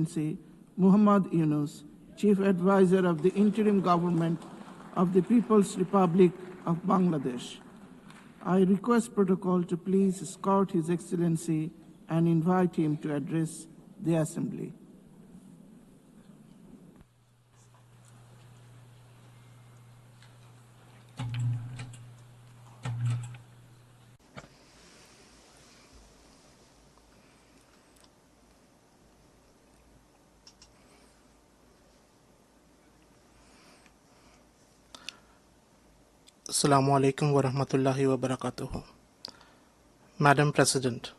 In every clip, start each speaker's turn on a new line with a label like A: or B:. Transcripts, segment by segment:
A: Excellency Muhammad Yunus, Chief Advisor of the Interim Government of the People's Republic of Bangladesh. I request Protocol to please escort His Excellency and invite him to address the Assembly.
B: Assalamu alaikum wa rahmatullahi wa barakatuhu. Madam President,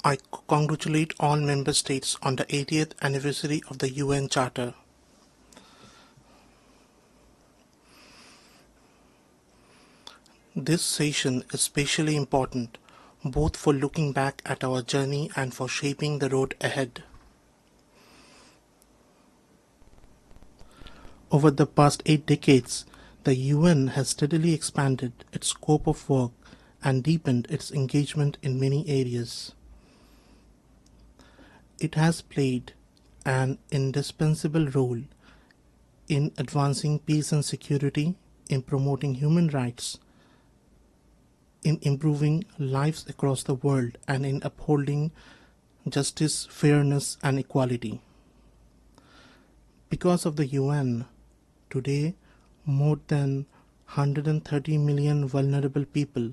B: I congratulate all member states on the 80th anniversary of the UN Charter. This session is especially important both for looking back at our journey and for shaping the road ahead. Over the past 8 decades, the UN has steadily expanded its scope of work and deepened its engagement in many areas. It has played an indispensable role in advancing peace and security, in promoting human rights, in improving lives across the world, and in upholding justice, fairness, and equality. Because of the UN, today more than 130 million vulnerable people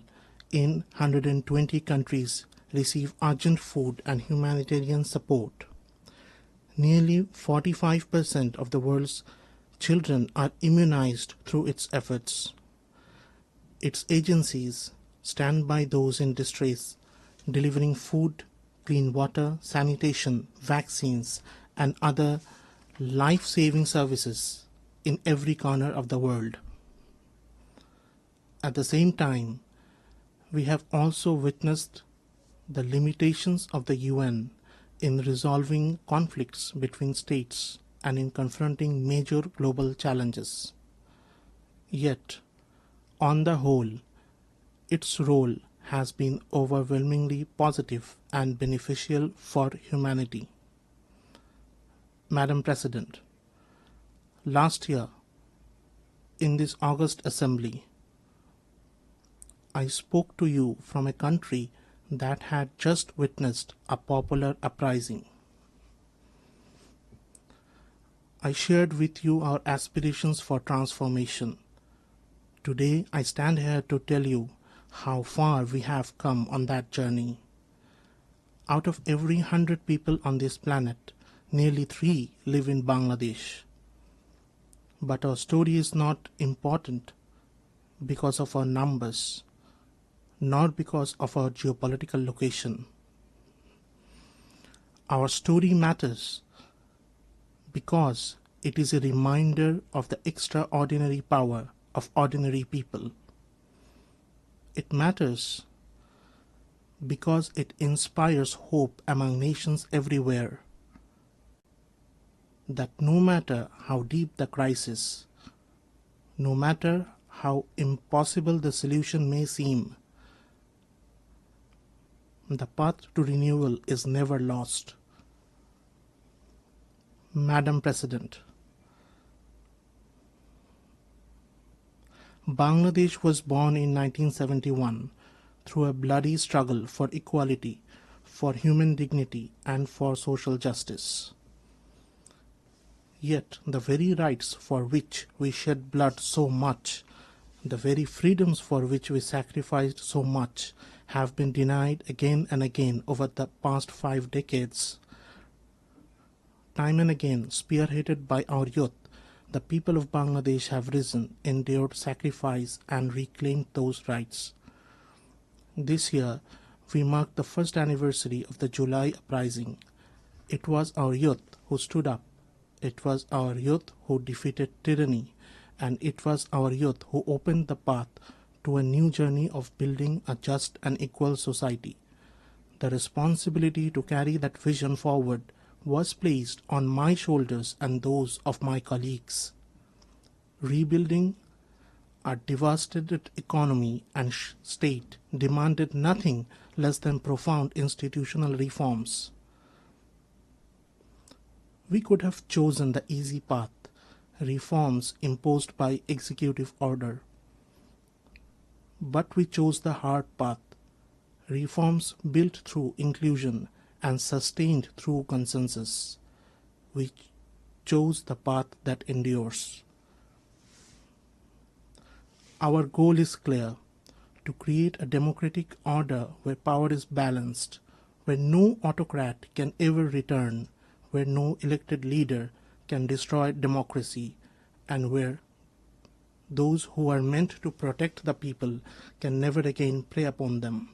B: in 120 countries receive urgent food and humanitarian support. Nearly 45% of the world's children are immunized through its efforts. Its agencies stand by those in distress, delivering food, clean water, sanitation, vaccines, and other life-saving services in every corner of the world. At the same time, we have also witnessed the limitations of the UN in resolving conflicts between states and in confronting major global challenges. Yet, on the whole, its role has been overwhelmingly positive and beneficial for humanity. Madam President, last year, in this August Assembly, I spoke to you from a country that had just witnessed a popular uprising. I shared with you our aspirations for transformation. Today, I stand here to tell you how far we have come on that journey. Out of every 100 people on this planet, nearly 3 live in Bangladesh. But our story is not important because of our numbers, nor because of our geopolitical location. Our story matters because it is a reminder of the extraordinary power of ordinary people. It matters because it inspires hope among nations everywhere, that no matter how deep the crisis, no matter how impossible the solution may seem, the path to renewal is never lost. Madam President, Bangladesh was born in 1971 through a bloody struggle for equality, for human dignity, and for social justice. Yet the very rights for which we shed blood so much, the very freedoms for which we sacrificed so much, have been denied again and again over the past 5 decades. Time and again, spearheaded by our youth, the people of Bangladesh have risen, endured sacrifice, and reclaimed those rights. This year, we mark the first anniversary of the July uprising. It was our youth who stood up. It was our youth who defeated tyranny, and it was our youth who opened the path to a new journey of building a just and equal society. The responsibility to carry that vision forward was placed on my shoulders and those of my colleagues. Rebuilding a devastated economy and state demanded nothing less than profound institutional reforms. We could have chosen the easy path, reforms imposed by executive order. But we chose the hard path, reforms built through inclusion and sustained through consensus. We chose the path that endures. Our goal is clear: to create a democratic order where power is balanced, where no autocrat can ever return, where no elected leader can destroy democracy, and where those who are meant to protect the people can never again prey upon them.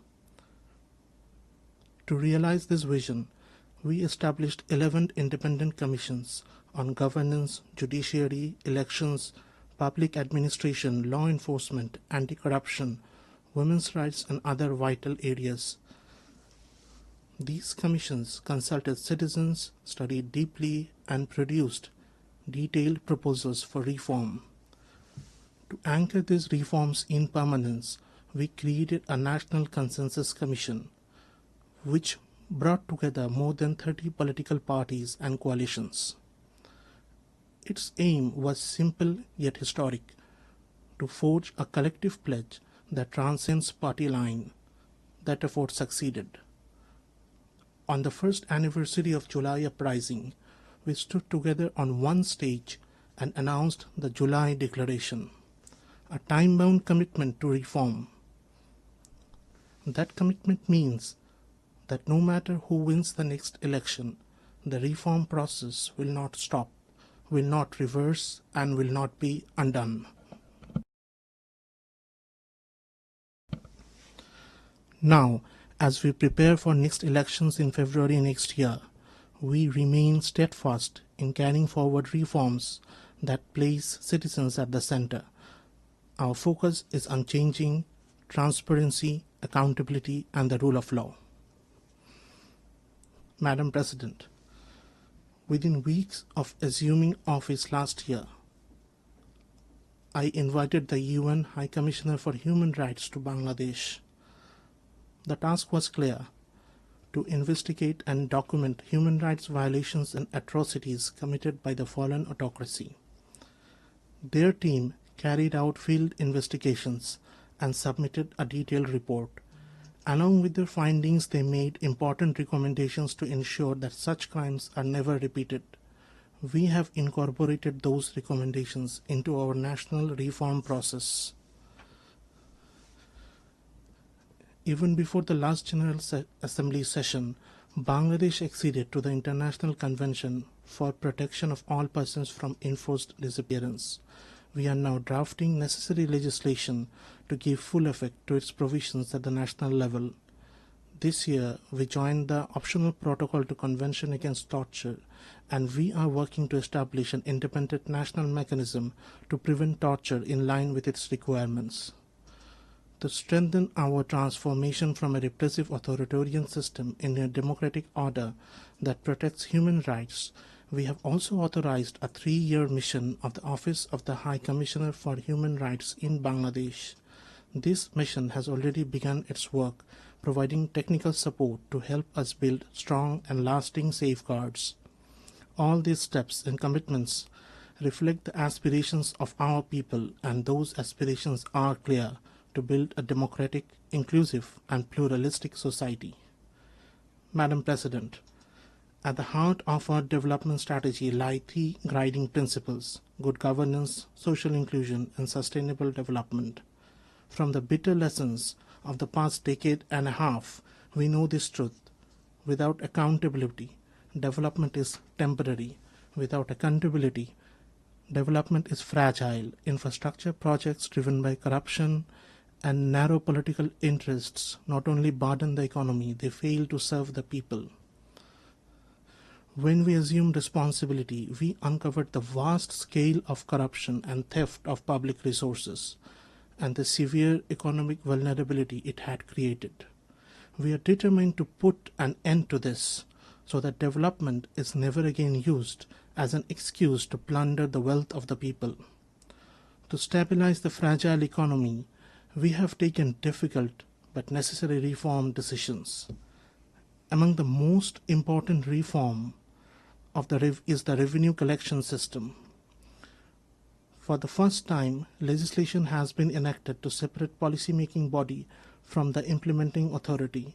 B: To realize this vision, we established 11 independent commissions on governance, judiciary, elections, public administration, law enforcement, anti-corruption, women's rights, and other vital areas. These commissions consulted citizens, studied deeply, and produced detailed proposals for reform. To anchor these reforms in permanence, we created a National Consensus Commission, which brought together more than 30 political parties and coalitions. Its aim was simple yet historic: to forge a collective pledge that transcends party line. That effort succeeded. On the first anniversary of July Uprising, we stood together on one stage and announced the July Declaration, a time-bound commitment to reform. That commitment means that no matter who wins the next election, the reform process will not stop, will not reverse, and will not be undone. Now, as we prepare for next elections in February next year, we remain steadfast in carrying forward reforms that place citizens at the center. Our focus is unchanging: transparency, accountability, and the rule of law. Madam President, within weeks of assuming office last year, I invited the UN High Commissioner for Human Rights to Bangladesh. The task was clear: to investigate and document human rights violations and atrocities committed by the fallen autocracy. Their team carried out field investigations and submitted a detailed report. Along with their findings, they made important recommendations to ensure that such crimes are never repeated. We have incorporated those recommendations into our national reform process. Even before the last General Assembly session, Bangladesh acceded to the International Convention for Protection of All Persons from Enforced Disappearance. We are now drafting necessary legislation to give full effect to its provisions at the national level. This year, we joined the optional protocol to Convention Against Torture, and we are working to establish an independent national mechanism to prevent torture in line with its requirements. To strengthen our transformation from a repressive authoritarian system into a democratic order that protects human rights, we have also authorized a 3-year mission of the Office of the High Commissioner for Human Rights in Bangladesh. This mission has already begun its work, providing technical support to help us build strong and lasting safeguards. All these steps and commitments reflect the aspirations of our people, and those aspirations are clear: to build a democratic, inclusive, and pluralistic society. Madam President, at the heart of our development strategy lie 3 guiding principles: good governance, social inclusion, and sustainable development. From the bitter lessons of the past decade and a half, we know this truth: without accountability, development is temporary. Without accountability, development is fragile. Infrastructure projects driven by corruption and narrow political interests not only burden the economy, they fail to serve the people. When we assumed responsibility, we uncovered the vast scale of corruption and theft of public resources and the severe economic vulnerability it had created. We are determined to put an end to this so that development is never again used as an excuse to plunder the wealth of the people. To stabilize the fragile economy, we have taken difficult but necessary reform decisions. Among the most important reform is the revenue collection system. For the first time, legislation has been enacted to separate policy-making body from the implementing authority.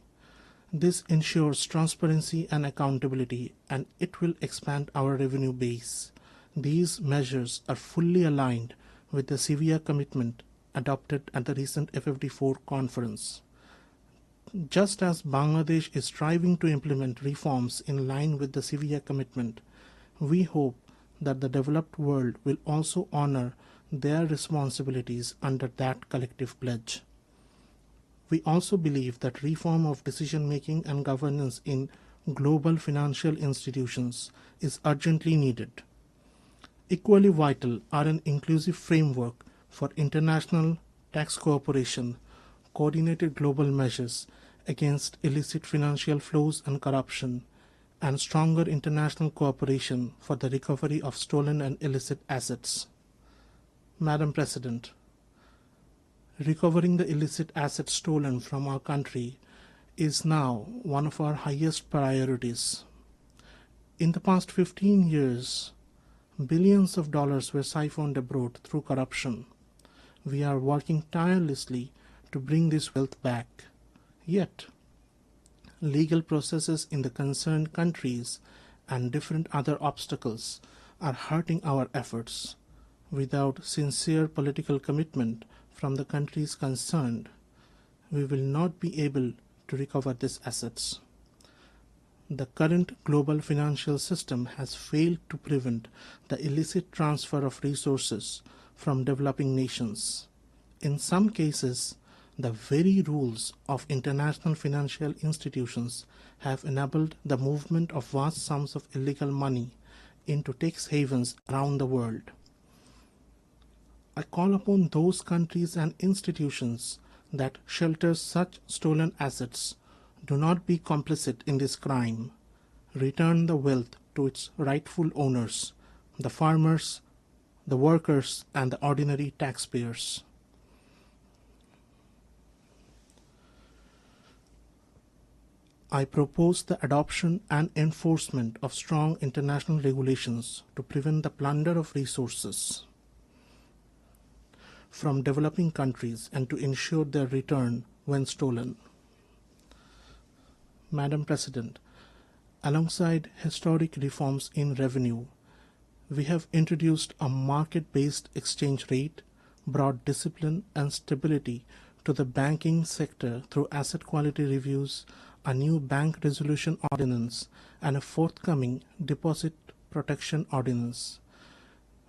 B: This ensures transparency and accountability, and it will expand our revenue base. These measures are fully aligned with the severe commitment adopted at the recent FFD4 conference. Just as Bangladesh is striving to implement reforms in line with the severe commitment, we hope that the developed world will also honor their responsibilities under that collective pledge. We also believe that reform of decision-making and governance in global financial institutions is urgently needed. Equally vital are an inclusive framework for international tax cooperation, coordinated global measures against illicit financial flows and corruption, and stronger international cooperation for the recovery of stolen and illicit assets. Madam President, recovering the illicit assets stolen from our country is now one of our highest priorities. In the past 15 years, billions of dollars were siphoned abroad through corruption. We are working tirelessly to bring this wealth back. Yet, legal processes in the concerned countries and different other obstacles are hurting our efforts. Without sincere political commitment from the countries concerned, we will not be able to recover these assets. The current global financial system has failed to prevent the illicit transfer of resources from developing nations. In some cases, the very rules of international financial institutions have enabled the movement of vast sums of illegal money into tax havens around the world. I call upon those countries and institutions that shelter such stolen assets, do not be complicit in this crime. Return the wealth to its rightful owners, the farmers, the workers, and the ordinary taxpayers. I propose the adoption and enforcement of strong international regulations to prevent the plunder of resources from developing countries and to ensure their return when stolen. Madam President, alongside historic reforms in revenue, we have introduced a market-based exchange rate, brought discipline and stability to the banking sector through asset quality reviews, a new bank resolution ordinance, and a forthcoming deposit protection ordinance.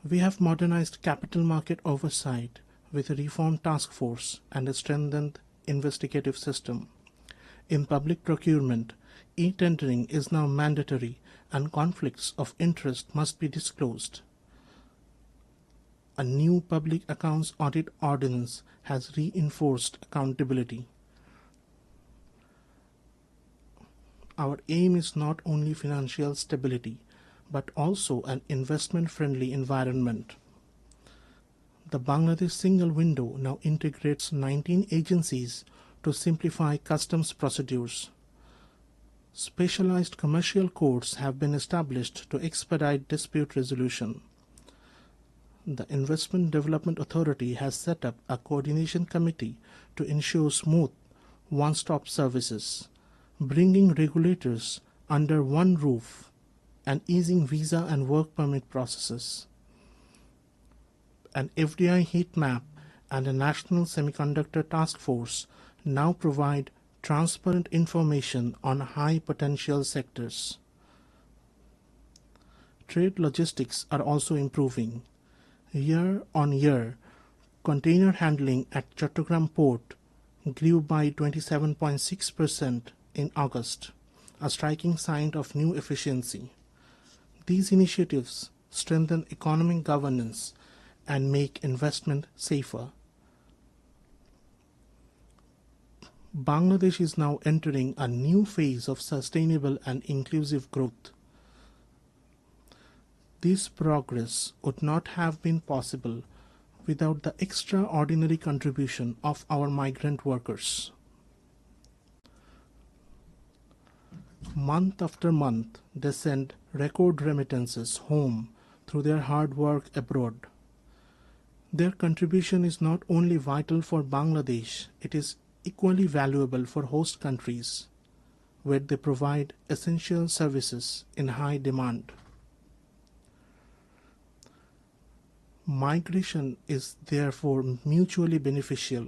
B: We have modernized capital market oversight with a reformed task force and a strengthened investigative system. In public procurement, e-tendering is now mandatory and conflicts of interest must be disclosed. A new public accounts audit ordinance has reinforced accountability. Our aim is not only financial stability, but also an investment-friendly environment. The Bangladesh single window now integrates 19 agencies to simplify customs procedures. Specialized commercial courts have been established to expedite dispute resolution. The Investment Development Authority has set up a coordination committee to ensure smooth one-stop services, bringing regulators under one roof and easing visa and work permit processes. An FDI heat map and a national semiconductor task force now provide transparent information on high potential sectors. Trade logistics are also improving. Year on year, container handling at Chattogram port grew by 27.6% in August, a striking sign of new efficiency. These initiatives strengthen economic governance and make investment safer. Bangladesh is now entering a new phase of sustainable and inclusive growth. This progress would not have been possible without the extraordinary contribution of our migrant workers. Month after month, they send record remittances home through their hard work abroad. Their contribution is not only vital for Bangladesh, it is equally valuable for host countries, where they provide essential services in high demand. Migration is therefore mutually beneficial,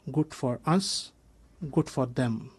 B: good for us, good for them.